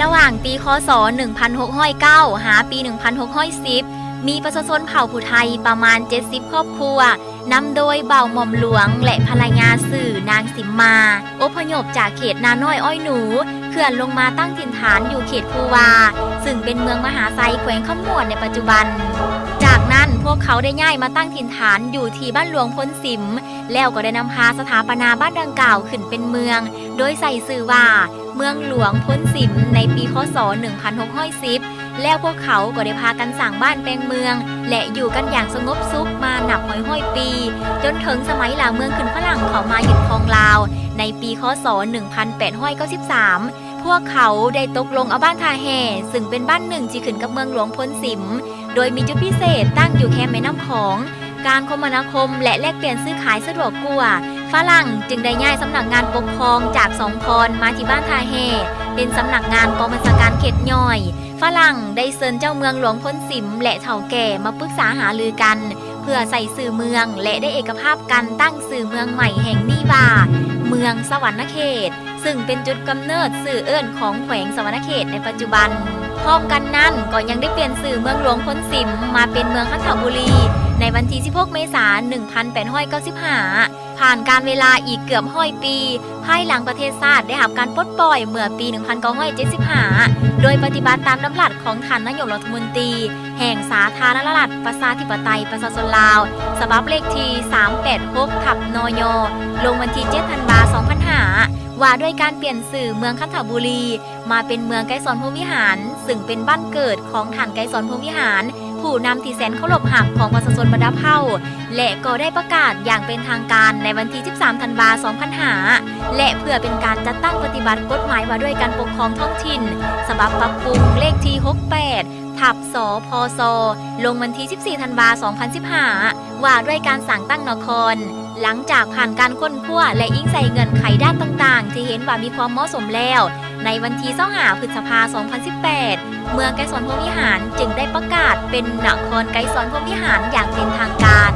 ระหว่างปีคศ1609หาปี1610มีประชาชนเผ่าผู้ไทยประมาณ70ครอบครัวนำโดยเบ่าหม่อมหลวงและภรรยาสื่อนางสิมมาอพยพจากเขตนาน้อยอ้อยหนูเขื่อนลงมาตั้งถิ่นฐานอยู่เขตภูวาซึ่งเป็นเมืองมหาไซแขวงขมวนในปัจจุบันจากนั้นพวกเขาได้ย้ายมาตั้งถิ่นฐานอยู่ที่บ้านหลวงพ้นสิมแล้วก็ได้นำพาสถาปนาบ้านดังกล่าวขึ้นเป็นเมืองโดยใส่ชื่อว่าเมืองหลวงพ้นสิมในปีคศ1610แล้วพวกเขาก็ได้พากันสร้างบ้านแปลงเมืองและอยู่กันอย่างสงบสุขมานับห้อยปีจนถึงสมัยหลาเมืองขึ้นฝรั่งเขามายึดครองลาวในปีคศ1893พวกเขาได้ตกลงเอาบ้านทาแห่ซึ่งเป็นบ้านหนึ่งที่ขึ้นกับเมืองหลวงพ้นสิมโดยมีจุดพิเศษตั้งอยู่แค่แม่น้ำของการคมนาคมและแลกเปลี่ยนซื้อขายสะดวกกว่าฝรั่งจึงได้ย้ายสำนักงานปกครองจากสองพรมาที่บ้านทาแห่เป็นสำนักงานกองบัญชาการเขตย่อยฝรั่งได้เชิญเจ้าเมืองหลวงพ้นสิมและเฒ่าแก่มาปรึกษาหารือกันเพื่อใส่สื่อเมืองและได้เอกภาพกันตั้งสื่อเมืองใหม่แห่งนี้ว่าเมืองสวรรณเขตซึ่งเป็นจุดกำเนิดสื่อเอิ้นของแขวงสวรรณเขตในปัจจุบันพร้อมกันนั้นก็ยังได้เปลี่ยนสื่อเมืองหลวงพ้นสิมมาเป็นเมืองคันธบุรีในวันที่16เมษายน1895ผ่านการเวลาอีกเกือบ100ปีภายหลังประเทศชาติได้รับการปลดปล่อยเมื่อปี1975โดยปฏิบัติตามดำรัสของท่านนายกรัฐมนตรีแห่งสาธารณรัฐประชาธิปไตยประชาชนลาวฉบับเลขที่386/นย.ลงวันที่7ธันวาคม2005ว่าด้วยการเปลี่ยนสื่อเมืองคันธบุรีมาเป็นเมืองไกรสอนพรหมวิหารซึ่งเป็นบ้านเกิดของท่านไกรสอนพรหมวิหารผู้นำที่แสนเคารพหักของประชาชนบรรดาเผ่าและก็ได้ประกาศอย่างเป็นทางการในวันที่13ธันวาคม2005และเพื่อเป็นการจัดตั้งปฏิบัติกฎหมายว่าด้วยการปกครองท้องถิ่นฉบับปรับปรุงเลขที่68/สพสลงวันที่14ธันวาคม2015ว่าด้วยการสั่งตั้งนครหลังจากผ่านการค้นคว้าและอิงใส่เงื่อนไขด้านต่างๆที่เห็นว่ามีความเหมาะสมแล้วในวันที่25พฤษภาคม2018เมืองไกรสอนพรหมวิหารจึงได้ประกาศเป็นนครไกรสอนพรหมวิหารอย่างเป็นทางการ